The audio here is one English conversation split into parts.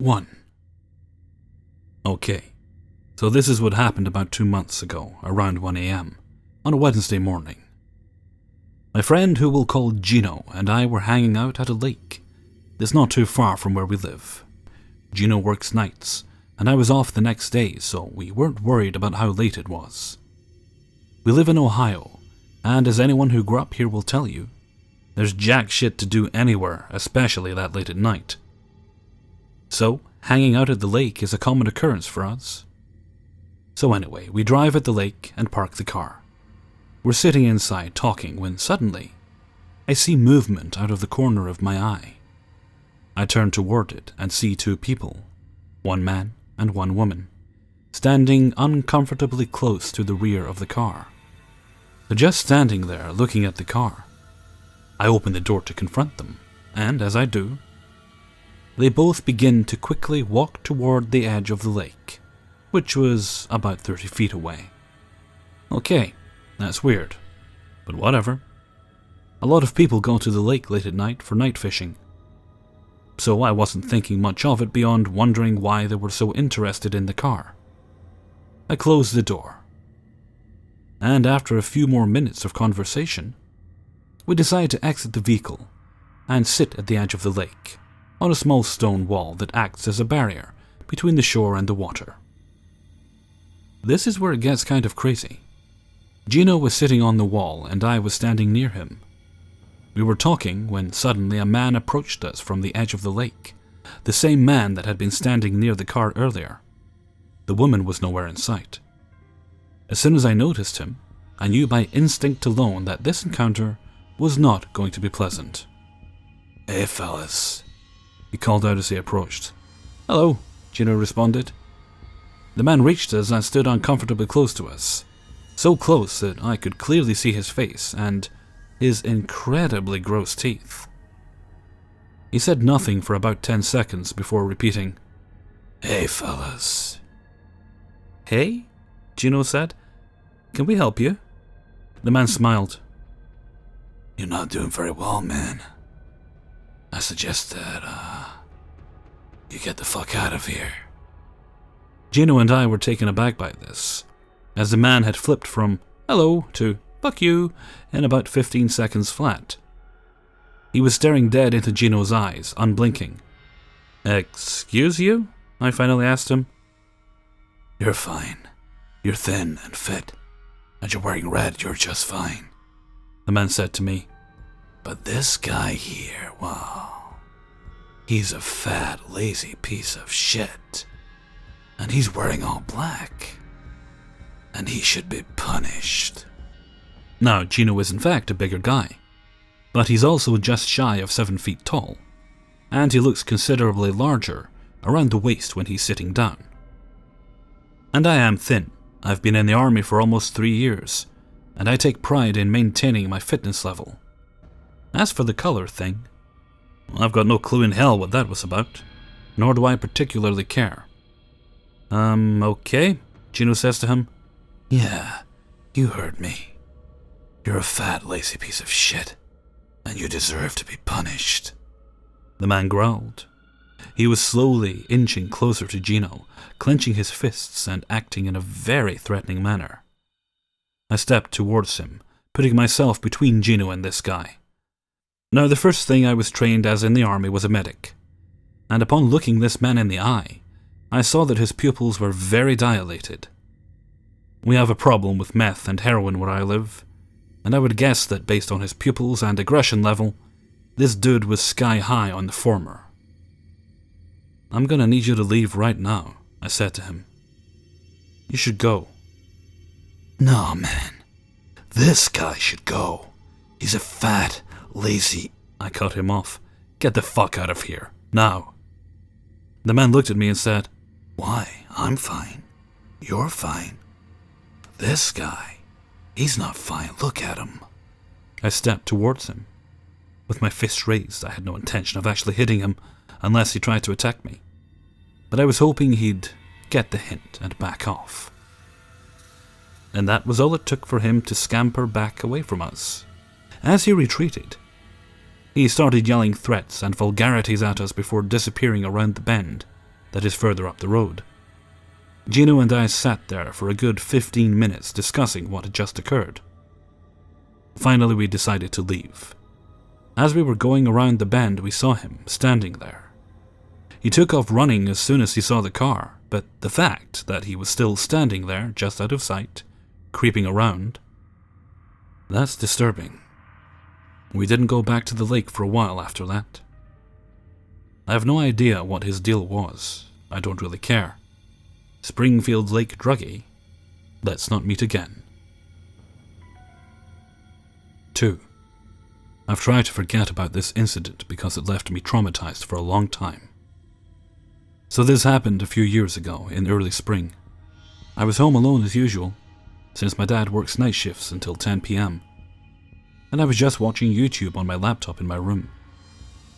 1. Okay, so this is what happened about 2 months ago, around 1 a.m, on a Wednesday morning. My friend, who we'll call Gino, and I were hanging out at a lake. It's not too far from where we live. Gino works nights, and I was off the next day, so we weren't worried about how late it was. We live in Ohio, and as anyone who grew up here will tell you, there's jack shit to do anywhere, especially that late at night. So, hanging out at the lake is a common occurrence for us. So anyway, we drive at the lake and park the car. We're sitting inside talking when suddenly, I see movement out of the corner of my eye. I turn toward it and see 2 people, 1 man and 1 woman, standing uncomfortably close to the rear of the car. They're just standing there looking at the car. I open the door to confront them, and as I do, they both begin to quickly walk toward the edge of the lake, which was about 30 feet away. Okay, that's weird, but whatever. A lot of people go to the lake late at night for night fishing, so I wasn't thinking much of it beyond wondering why they were so interested in the car. I closed the door, and after a few more minutes of conversation, we decided to exit the vehicle and sit at the edge of the lake, on a small stone wall that acts as a barrier between the shore and the water. This is where it gets kind of crazy. Gino was sitting on the wall and I was standing near him. We were talking when suddenly a man approached us from the edge of the lake, the same man that had been standing near the car earlier. The woman was nowhere in sight. As soon as I noticed him, I knew by instinct alone that this encounter was not going to be pleasant. "Hey fellas," he called out as he approached. "Hello," Gino responded. The man reached us and stood uncomfortably close to us, so close that I could clearly see his face and his incredibly gross teeth. He said nothing for about 10 seconds before repeating, "Hey fellas." "Hey?" Gino said. "Can we help you?" The man smiled. "You're not doing very well, man. I suggest that, you get the fuck out of here." Gino and I were taken aback by this, as the man had flipped from "hello" to "fuck you" in about 15 seconds flat. He was staring dead into Gino's eyes, unblinking. "Excuse you?" I finally asked him. "You're fine. You're thin and fit, and you're wearing red, you're just fine," the man said to me. "But this guy here, wow, he's a fat, lazy piece of shit, and he's wearing all black, and he should be punished." Now, Gino is in fact a bigger guy, but he's also just shy of 7 feet tall, and he looks considerably larger around the waist when he's sitting down. And I am thin. I've been in the army for almost 3 years, and I take pride in maintaining my fitness level. As for the color thing, I've got no clue in hell what that was about, nor do I particularly care. Okay, Gino says to him. "Yeah, you heard me. You're a fat, lazy piece of shit, and you deserve to be punished," the man growled. He was slowly inching closer to Gino, clenching his fists and acting in a very threatening manner. I stepped towards him, putting myself between Gino and this guy. Now, the first thing I was trained as in the army was a medic, and upon looking this man in the eye, I saw that his pupils were very dilated. We have a problem with meth and heroin where I live, and I would guess that based on his pupils and aggression level, this dude was sky high on the former. "I'm gonna need you to leave right now," I said to him. "You should go." "No, man. This guy should go. He's a fat, lazy..." I cut him off. "Get the fuck out of here, now." The man looked at me and said, "Why? I'm fine. You're fine. This guy, he's not fine. Look at him." I stepped towards him. With my fist raised, I had no intention of actually hitting him unless he tried to attack me, but I was hoping he'd get the hint and back off. And that was all it took for him to scamper back away from us. As he retreated, he started yelling threats and vulgarities at us before disappearing around the bend, that is further up the road. Gino and I sat there for a good 15 minutes discussing what had just occurred. Finally, we decided to leave. As we were going around the bend, we saw him standing there. He took off running as soon as he saw the car, but the fact that he was still standing there, just out of sight, creeping around, that's disturbing. We didn't go back to the lake for a while after that. I have no idea what his deal was. I don't really care. Springfield Lake druggie. Let's not meet again. 2. I've tried to forget about this incident because it left me traumatized for a long time. So this happened a few years ago, in early spring. I was home alone as usual, since my dad works night shifts until 10 p.m. And I was just watching YouTube on my laptop in my room.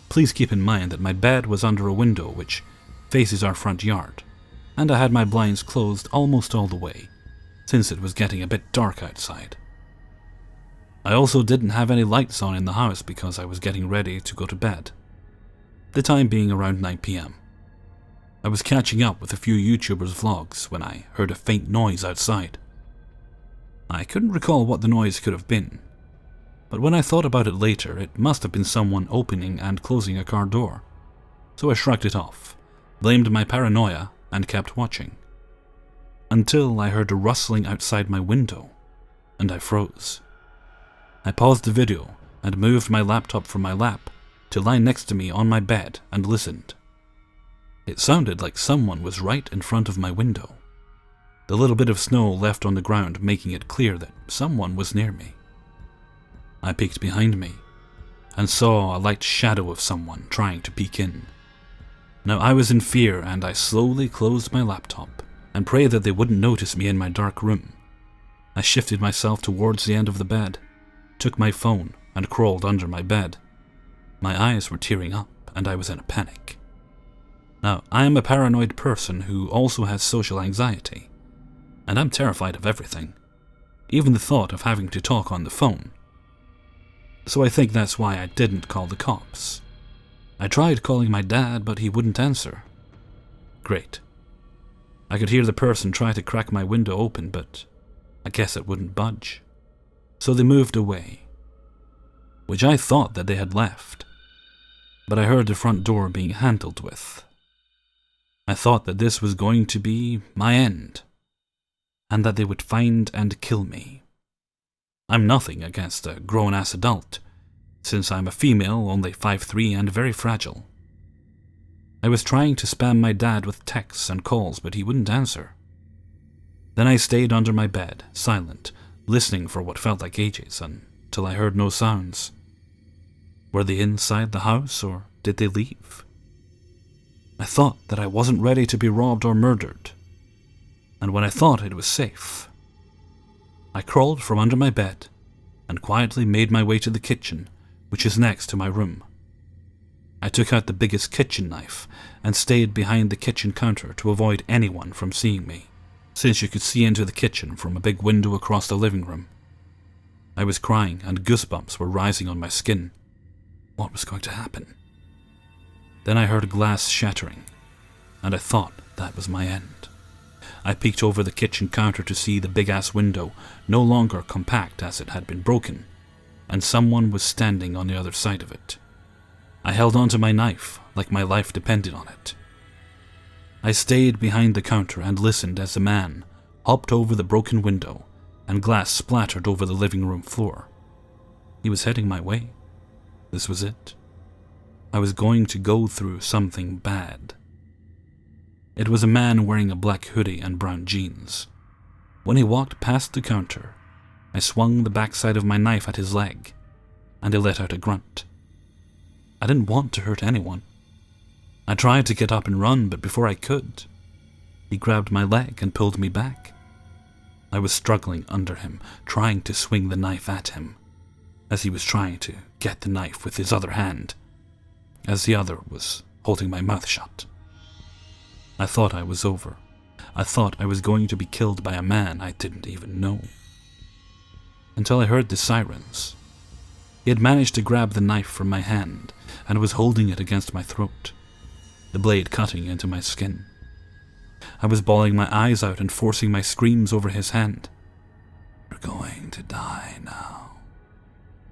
Please keep in mind that my bed was under a window which faces our front yard, and I had my blinds closed almost all the way, since it was getting a bit dark outside. I also didn't have any lights on in the house because I was getting ready to go to bed, the time being around 9 p.m. I was catching up with a few YouTubers' vlogs when I heard a faint noise outside. I couldn't recall what the noise could have been, but when I thought about it later, it must have been someone opening and closing a car door. So I shrugged it off, blamed my paranoia, and kept watching. Until I heard a rustling outside my window, and I froze. I paused the video and moved my laptop from my lap to lie next to me on my bed and listened. It sounded like someone was right in front of my window, the little bit of snow left on the ground making it clear that someone was near me. I peeked behind me and saw a light shadow of someone trying to peek in. Now I was in fear and I slowly closed my laptop and prayed that they wouldn't notice me in my dark room. I shifted myself towards the end of the bed, took my phone and crawled under my bed. My eyes were tearing up and I was in a panic. Now, I am a paranoid person who also has social anxiety, and I'm terrified of everything, even the thought of having to talk on the phone. So I think that's why I didn't call the cops. I tried calling my dad, but he wouldn't answer. Great. I could hear the person try to crack my window open, but I guess it wouldn't budge. So they moved away, which I thought that they had left, but I heard the front door being handled with. I thought that this was going to be my end, and that they would find and kill me. I'm nothing against a grown-ass adult, since I'm a female, only 5'3" and very fragile. I was trying to spam my dad with texts and calls, but he wouldn't answer. Then I stayed under my bed, silent, listening for what felt like ages, until I heard no sounds. Were they inside the house, or did they leave? I thought that I wasn't ready to be robbed or murdered, and when I thought it was safe, I crawled from under my bed and quietly made my way to the kitchen, which is next to my room. I took out the biggest kitchen knife and stayed behind the kitchen counter to avoid anyone from seeing me, since you could see into the kitchen from a big window across the living room. I was crying and goosebumps were rising on my skin. What was going to happen? Then I heard glass shattering, and I thought that was my end. I peeked over the kitchen counter to see the big-ass window, no longer compact as it had been broken, and someone was standing on the other side of it. I held onto my knife like my life depended on it. I stayed behind the counter and listened as a man hopped over the broken window and glass splattered over the living room floor. He was heading my way. This was it. I was going to go through something bad. It was a man wearing a black hoodie and brown jeans. When he walked past the counter, I swung the backside of my knife at his leg, and he let out a grunt. I didn't want to hurt anyone. I tried to get up and run, but before I could, he grabbed my leg and pulled me back. I was struggling under him, trying to swing the knife at him, as he was trying to get the knife with his other hand, as the other was holding my mouth shut. I thought I was over. I thought I was going to be killed by a man I didn't even know. Until I heard the sirens. He had managed to grab the knife from my hand and was holding it against my throat. the blade cutting into my skin. I was bawling my eyes out and forcing my screams over his hand. "You're going to die now,"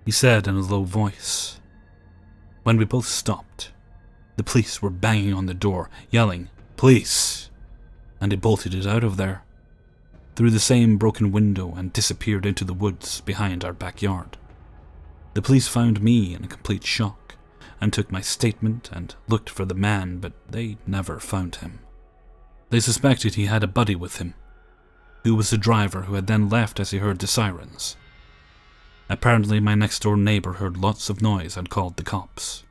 he said in a low voice. When we both stopped, the police were banging on the door, yelling, "Police!" and he bolted it out of there, through the same broken window, and disappeared into the woods behind our backyard. The police found me in a complete shock, and took my statement and looked for the man, but they never found him. They suspected he had a buddy with him, who was the driver who had then left as he heard the sirens. Apparently my next-door neighbor heard lots of noise and called the cops.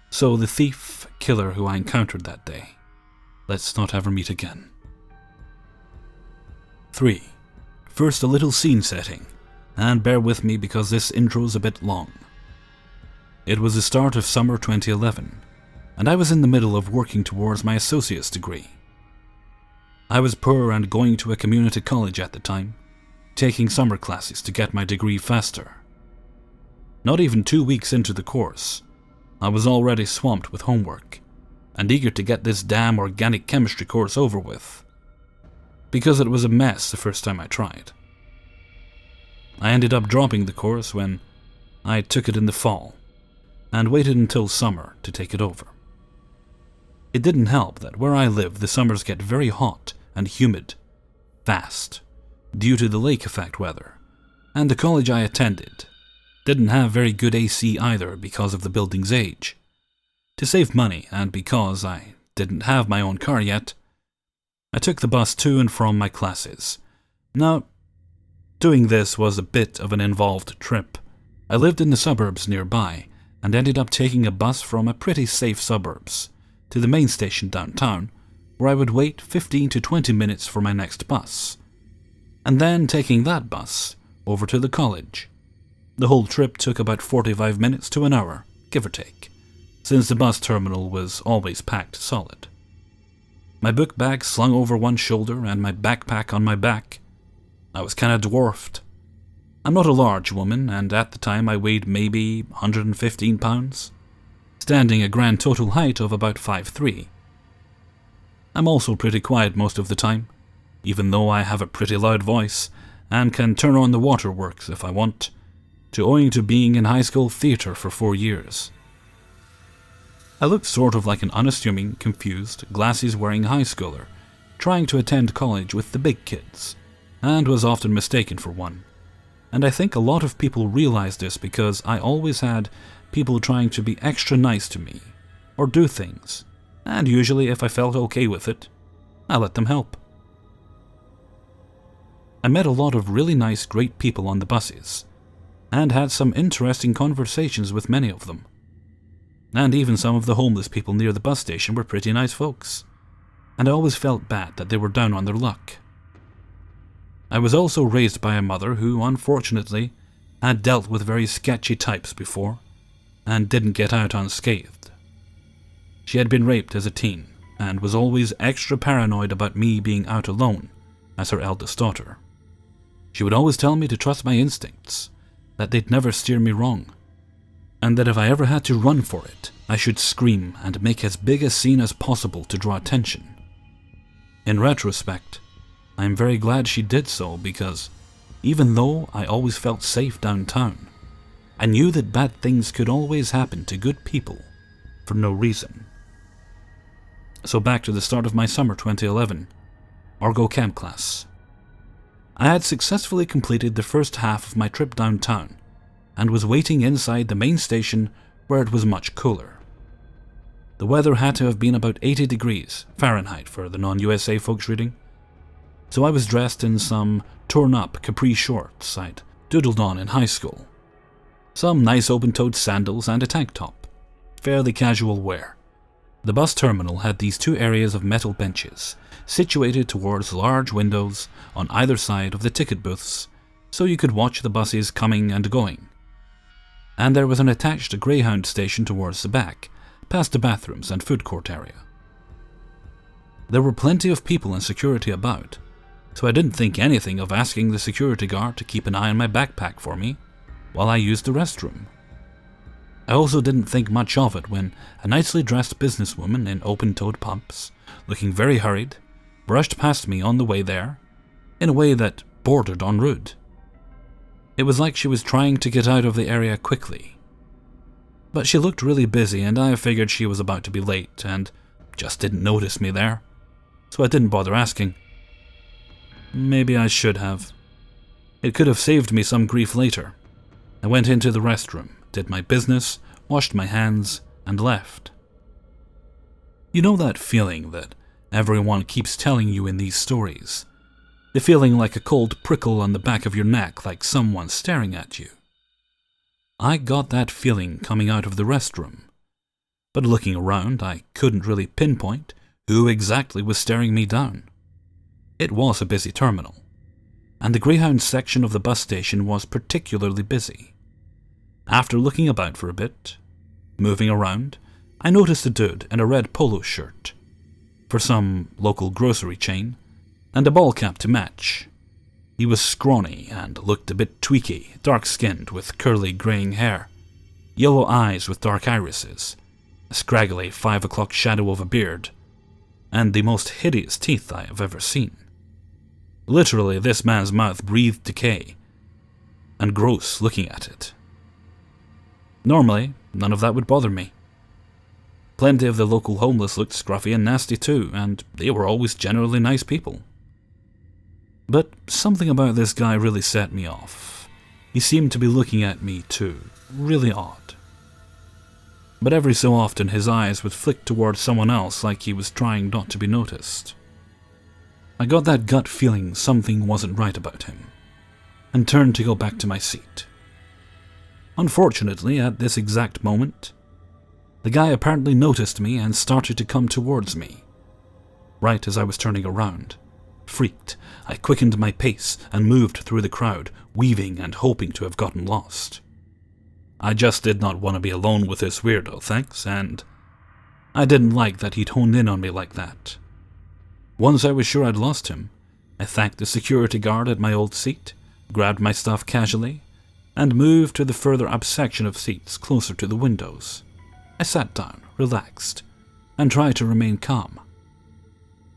So the thief, killer who I encountered that day, let's not ever meet again. 3. First, a little scene setting, and bear with me because this intro's a bit long. It was the start of summer 2011, and I was in the middle of working towards my associate's degree. I was poor and going to a community college at the time, taking summer classes to get my degree faster. Not even 2 weeks into the course, I was already swamped with homework, and eager to get this damn organic chemistry course over with, because it was a mess the first time I tried. I ended up dropping the course when I took it in the fall, and waited until summer to take it over. It didn't help that where I live the summers get very hot and humid, fast, due to the lake effect weather, and the college I attended didn't have very good AC either because of the building's age. To save money, and because I didn't have my own car yet, I took the bus to and from my classes. Now, doing this was a bit of an involved trip. I lived in the suburbs nearby, and ended up taking a bus from a pretty safe suburbs to the main station downtown, where I would wait 15 to 20 minutes for my next bus, and then taking that bus over to the college. The whole trip took about 45 minutes to an hour, give or take, since the bus terminal was always packed solid. My book bag slung over one shoulder and my backpack on my back. I was kinda dwarfed. I'm not a large woman, and at the time I weighed maybe 115 pounds, standing a grand total height of about 5'3". I'm also pretty quiet most of the time, even though I have a pretty loud voice and can turn on the waterworks if I want, owing to being in high school theatre for 4 years. I looked sort of like an unassuming, confused, glasses-wearing high schooler trying to attend college with the big kids, and was often mistaken for one. And I think a lot of people realize this because I always had people trying to be extra nice to me, or do things, and usually if I felt okay with it, I let them help. I met a lot of really nice, great people on the buses, and had some interesting conversations with many of them. And even some of the homeless people near the bus station were pretty nice folks, and I always felt bad that they were down on their luck. I was also raised by a mother who, unfortunately, had dealt with very sketchy types before, and didn't get out unscathed. She had been raped as a teen, and was always extra paranoid about me being out alone as her eldest daughter. She would always tell me to trust my instincts, that they'd never steer me wrong, and that if I ever had to run for it, I should scream and make as big a scene as possible to draw attention. In retrospect, I am very glad she did so because, even though I always felt safe downtown, I knew that bad things could always happen to good people for no reason. So back to the start of my summer 2011, Argo Camp class. I had successfully completed the first half of my trip downtown, and was waiting inside the main station where it was much cooler. The weather had to have been about 80 degrees Fahrenheit for the non-USA folks reading, so I was dressed in some torn-up capri shorts I'd doodled on in high school, some nice open-toed sandals and a tank top, fairly casual wear. The bus terminal had these 2 areas of metal benches, situated towards large windows on either side of the ticket booths, so you could watch the buses coming and going. And there was an attached Greyhound station towards the back, past the bathrooms and food court area. There were plenty of people and security about, so I didn't think anything of asking the security guard to keep an eye on my backpack for me while I used the restroom. I also didn't think much of it when a nicely dressed businesswoman in open-toed pumps, looking very hurried, brushed past me on the way there, in a way that bordered on rude. It was like she was trying to get out of the area quickly. But she looked really busy, and I figured she was about to be late and just didn't notice me there, so I didn't bother asking. Maybe I should have. It could have saved me some grief later. I went into the restroom, did my business, washed my hands, and left. You know that feeling that everyone keeps telling you in these stories? The feeling like a cold prickle on the back of your neck, like someone staring at you. I got that feeling coming out of the restroom. But looking around, I couldn't really pinpoint who exactly was staring me down. It was a busy terminal, and the Greyhound section of the bus station was particularly busy. After looking about for a bit, moving around, I noticed a dude in a red polo shirt, for some local grocery chain, and a ball cap to match. He was scrawny and looked a bit tweaky, dark-skinned with curly greying hair, yellow eyes with dark irises, a scraggly 5 o'clock shadow of a beard, and the most hideous teeth I have ever seen. Literally, this man's mouth breathed decay, and gross looking at it. Normally, none of that would bother me. Plenty of the local homeless looked scruffy and nasty too, and they were always generally nice people. But something about this guy really set me off. He seemed to be looking at me too, really odd. But every so often his eyes would flick towards someone else like he was trying not to be noticed. I got that gut feeling something wasn't right about him, and turned to go back to my seat. Unfortunately, at this exact moment, the guy apparently noticed me and started to come towards me. Right as I was turning around, freaked, I quickened my pace and moved through the crowd, weaving and hoping to have gotten lost. I just did not want to be alone with this weirdo, thanks, and I didn't like that he'd honed in on me like that. Once I was sure I'd lost him, I thanked the security guard at my old seat, grabbed my stuff casually, and moved to the further up section of seats closer to the windows. I sat down, relaxed, and tried to remain calm.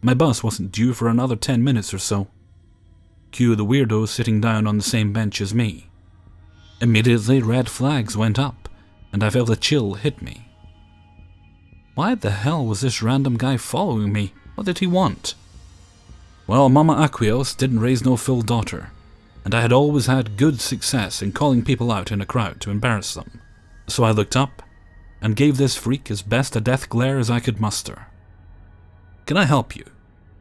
My bus wasn't due for another 10 minutes or so. Cue the weirdo sitting down on the same bench as me. Immediately red flags went up, and I felt a chill hit me. Why the hell was this random guy following me? What did he want? Well, Mama Aqueos didn't raise no full daughter, and I had always had good success in calling people out in a crowd to embarrass them. So I looked up, and gave this freak as best a death glare as I could muster. "Can I help you?"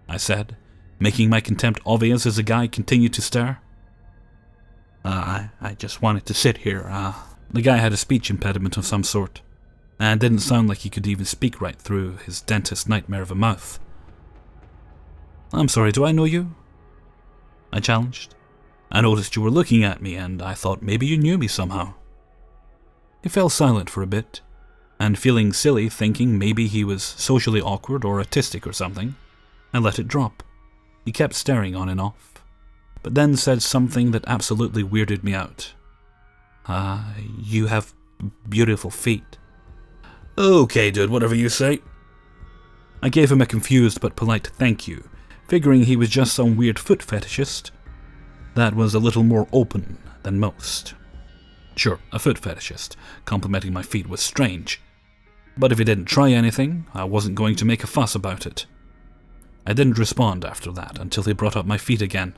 I said, making my contempt obvious as the guy continued to stare. I just wanted to sit here. The guy had a speech impediment of some sort, and didn't sound like he could even speak right through his dentist nightmare of a mouth. "I'm sorry, do I know you?" I challenged. "I noticed you were looking at me, and I thought maybe you knew me somehow." He fell silent for a bit, and feeling silly, thinking maybe he was socially awkward or autistic or something, I let it drop. He kept staring on and off, but then said something that absolutely weirded me out. You have beautiful feet." "Okay, dude, whatever you say." I gave him a confused but polite thank you, figuring he was just some weird foot fetishist that was a little more open than most. Sure, a foot fetishist complimenting my feet was strange, but if he didn't try anything, I wasn't going to make a fuss about it. I didn't respond after that until he brought up my feet again.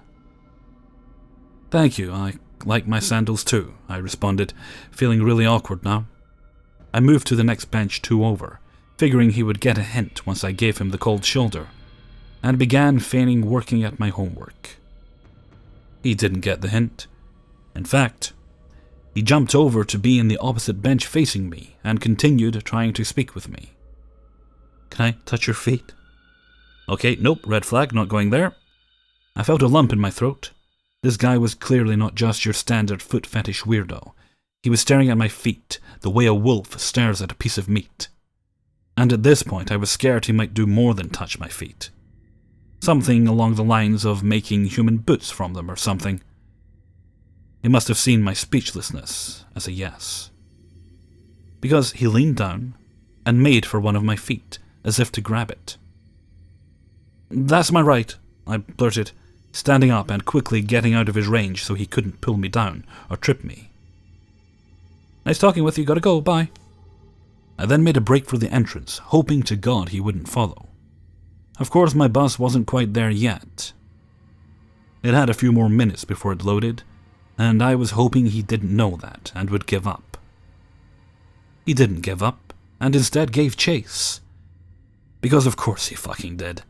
"Thank you, I like my sandals too," I responded, feeling really awkward now. I moved to the next bench 2 over, figuring he would get a hint once I gave him the cold shoulder, and began feigning working at my homework. He didn't get the hint. In fact, he jumped over to be in the opposite bench facing me and continued trying to speak with me. "Can I touch your feet?" "Okay, nope, red flag, not going there." I felt a lump in my throat. This guy was clearly not just your standard foot fetish weirdo. He was staring at my feet the way a wolf stares at a piece of meat. And at this point I was scared he might do more than touch my feet. Something along the lines of making human boots from them or something. He must have seen my speechlessness as a yes. because he leaned down and made for one of my feet, as if to grab it. "That's my right," I blurted, standing up and quickly getting out of his range so he couldn't pull me down or trip me. "Nice talking with you, gotta go, bye." I then made a break for the entrance, hoping to God he wouldn't follow. Of course, my bus wasn't quite there yet. It had a few more minutes before it loaded, and I was hoping he didn't know that and would give up. He didn't give up, and instead gave chase. Because of course he fucking did.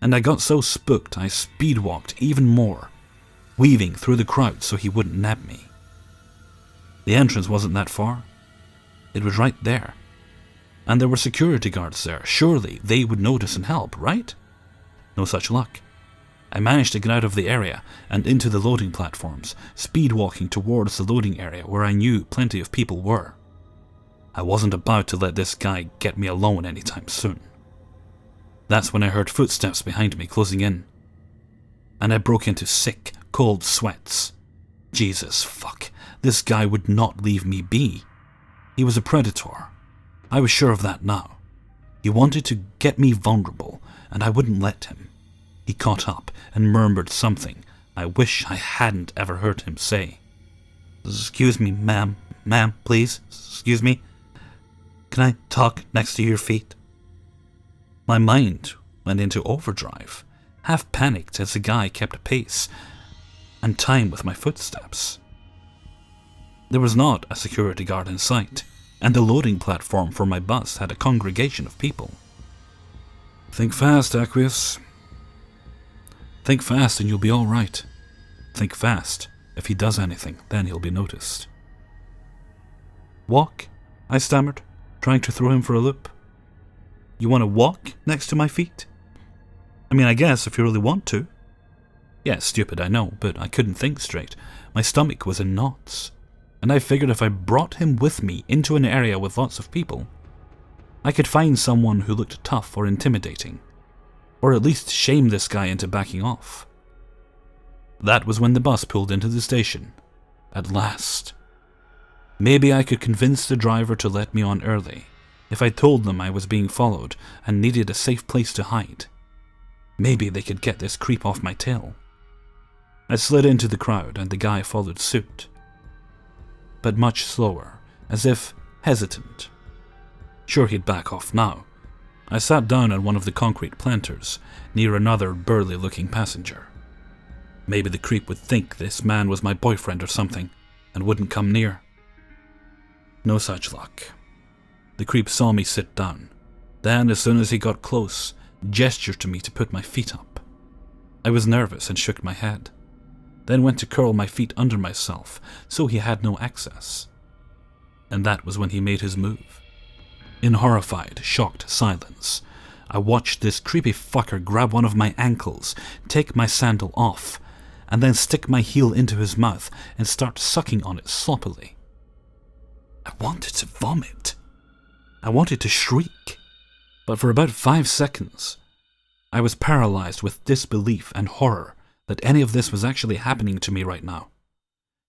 And I got so spooked I speed-walked even more, weaving through the crowd so he wouldn't nab me. The entrance wasn't that far. It was right there. And there were security guards there. Surely they would notice and help, right? No such luck. I managed to get out of the area and into the loading platforms, speed-walking towards the loading area where I knew plenty of people were. I wasn't about to let this guy get me alone anytime soon. That's when I heard footsteps behind me closing in, and I broke into sick, cold sweats. Jesus fuck, this guy would not leave me be. He was a predator. I was sure of that now. He wanted to get me vulnerable, and I wouldn't let him. He caught up and murmured something I wish I hadn't ever heard him say. "Excuse me, ma'am, please, excuse me. Can I talk next to your feet?" My mind went into overdrive, half panicked as the guy kept pace and time with my footsteps. There was not a security guard in sight, and the loading platform for my bus had a congregation of people. "Think fast, Aqueous. Think fast and you'll be all right. Think fast. If he does anything, then he'll be noticed." "Walk?" I stammered, trying to throw him for a loop. "You want to walk next to my feet? I mean, I guess if you really want to." Yeah, stupid, I know, but I couldn't think straight. My stomach was in knots, and I figured if I brought him with me into an area with lots of people, I could find someone who looked tough or intimidating, or at least shame this guy into backing off. That was when the bus pulled into the station. At last. Maybe I could convince the driver to let me on early, if I told them I was being followed and needed a safe place to hide. Maybe they could get this creep off my tail. I slid into the crowd and the guy followed suit. But much slower, as if hesitant. Sure he'd back off now. I sat down on one of the concrete planters, near another burly-looking passenger. Maybe the creep would think this man was my boyfriend or something, and wouldn't come near. No such luck. The creep saw me sit down, then as soon as he got close, gestured to me to put my feet up. I was nervous and shook my head, then went to curl my feet under myself so he had no access. And that was when he made his move. In horrified, shocked silence, I watched this creepy fucker grab one of my ankles, take my sandal off, and then stick my heel into his mouth and start sucking on it sloppily. I wanted to vomit. I wanted to shriek. But for about 5 seconds, I was paralyzed with disbelief and horror that any of this was actually happening to me right now.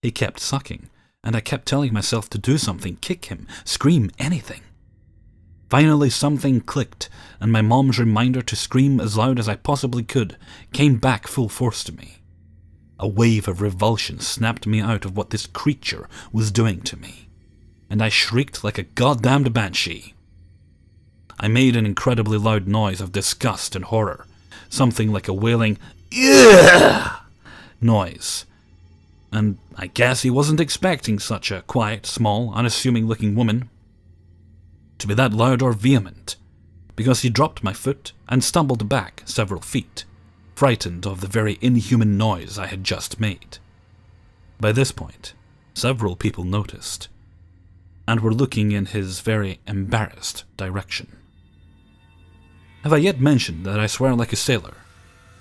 He kept sucking, and I kept telling myself to do something, kick him, scream, anything. Finally something clicked, and my mom's reminder to scream as loud as I possibly could came back full force to me. A wave of revulsion snapped me out of what this creature was doing to me, and I shrieked like a goddamned banshee. I made an incredibly loud noise of disgust and horror, something like a wailing "Ugh!" noise. And I guess he wasn't expecting such a quiet, small, unassuming-looking woman to be that loud or vehement, because he dropped my foot and stumbled back several feet, frightened of the very inhuman noise I had just made. By this point, several people noticed, and were looking in his very embarrassed direction. Have I yet mentioned that I swear like a sailor?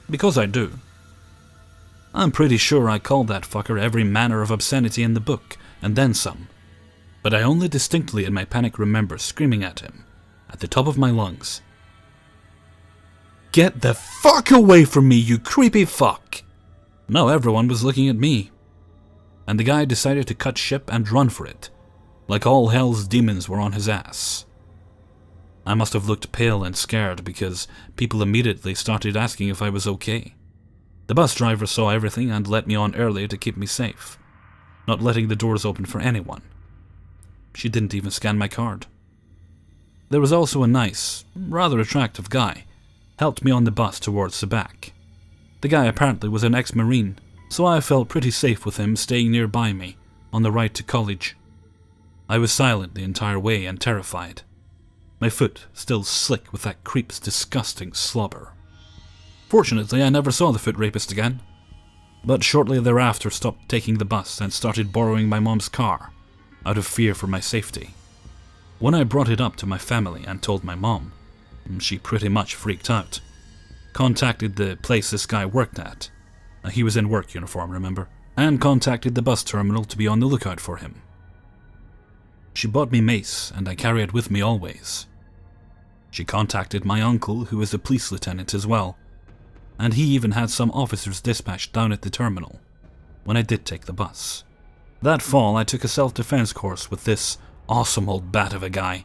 Because I do. I'm pretty sure I called that fucker every manner of obscenity in the book, and then some. But I only distinctly in my panic remember screaming at him, at the top of my lungs, "Get the fuck away from me, you creepy fuck!" Now everyone was looking at me, and the guy decided to cut ship and run for it, like all hell's demons were on his ass. I must have looked pale and scared because people immediately started asking if I was okay. The bus driver saw everything and let me on early to keep me safe, not letting the doors open for anyone. She didn't even scan my card. There was also a nice, rather attractive guy, helped me on the bus towards the back. The guy apparently was an ex-Marine, so I felt pretty safe with him staying nearby me on the ride to college. I was silent the entire way and terrified, my foot still slick with that creep's disgusting slobber. Fortunately, I never saw the foot rapist again, but shortly thereafter stopped taking the bus and started borrowing my mom's car, out of fear for my safety. When I brought it up to my family and told my mom, she pretty much freaked out. Contacted the place this guy worked at. He was in work uniform, remember? And contacted the bus terminal to be on the lookout for him. She bought me mace, and I carry it with me always. She contacted my uncle, who is a police lieutenant as well, and he even had some officers dispatched down at the terminal when I did take the bus. That fall, I took a self-defense course with this awesome old bat of a guy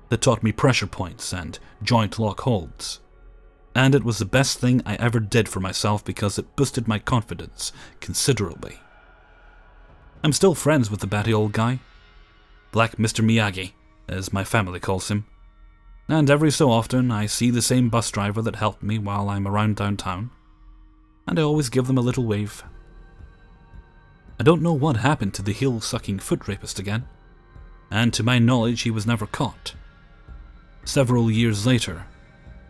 that taught me pressure points and joint lock holds. And it was the best thing I ever did for myself because it boosted my confidence considerably. I'm still friends with the batty old guy, Black Mr. Miyagi, as my family calls him, and every so often I see the same bus driver that helped me while I'm around downtown, and I always give them a little wave. I don't know what happened to the heel-sucking foot rapist again, and to my knowledge he was never caught. Several years later,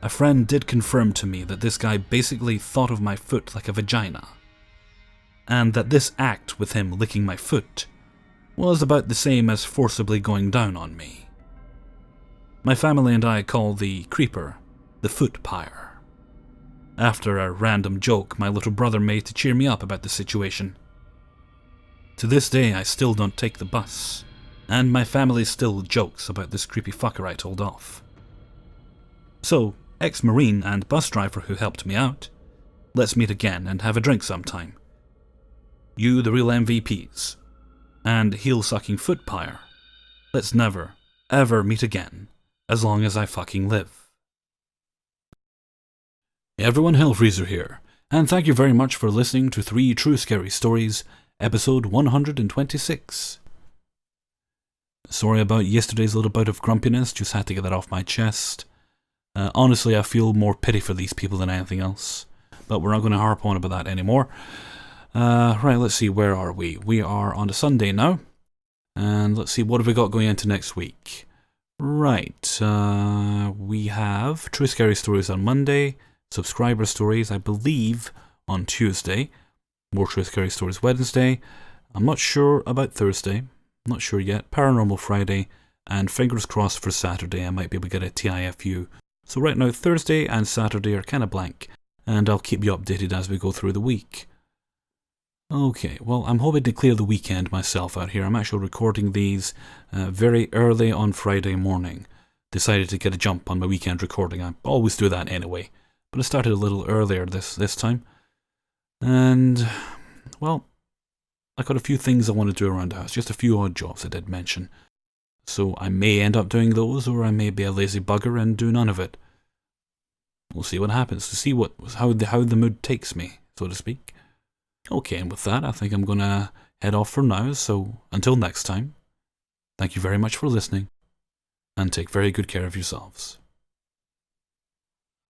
a friend did confirm to me that this guy basically thought of my foot like a vagina, and that this act with him licking my foot was about the same as forcibly going down on me. My family and I call the creeper the foot pyre, after a random joke my little brother made to cheer me up about the situation. To this day I still don't take the bus, and my family still jokes about this creepy fucker I told off. So, ex-Marine and bus driver who helped me out, let's meet again and have a drink sometime. You the real MVPs, and heel-sucking foot pyre, let's never, ever meet again, as long as I fucking live. Hey everyone, Hellfreezer here, and thank you very much for listening to 3 True Scary Stories, episode 126. Sorry about yesterday's little bout of grumpiness, just had to get that off my chest. Honestly, I feel more pity for these people than anything else, but we're not going to harp on about that anymore. Right, let's see, where are we? We are on a Sunday now, and let's see, what have we got going into next week? Right, we have True Scary Stories on Monday, Subscriber Stories, I believe, on Tuesday, more True Scary Stories Wednesday, I'm not sure about Thursday, not sure yet, Paranormal Friday, and fingers crossed for Saturday, I might be able to get a TIFU. So right now, Thursday and Saturday are kind of blank, and I'll keep you updated as we go through the week. Okay, well, I'm hoping to clear the weekend myself out here. I'm actually recording these very early on Friday morning. Decided to get a jump on my weekend recording. I always do that anyway, but I started a little earlier this time. And, well, I got a few things I want to do around the house, just a few odd jobs I did mention. So I may end up doing those, or I may be a lazy bugger and do none of it. We'll see what happens, to see how the mood takes me, so to speak. Okay, and with that, I think I'm going to head off for now, so until next time, thank you very much for listening, and take very good care of yourselves.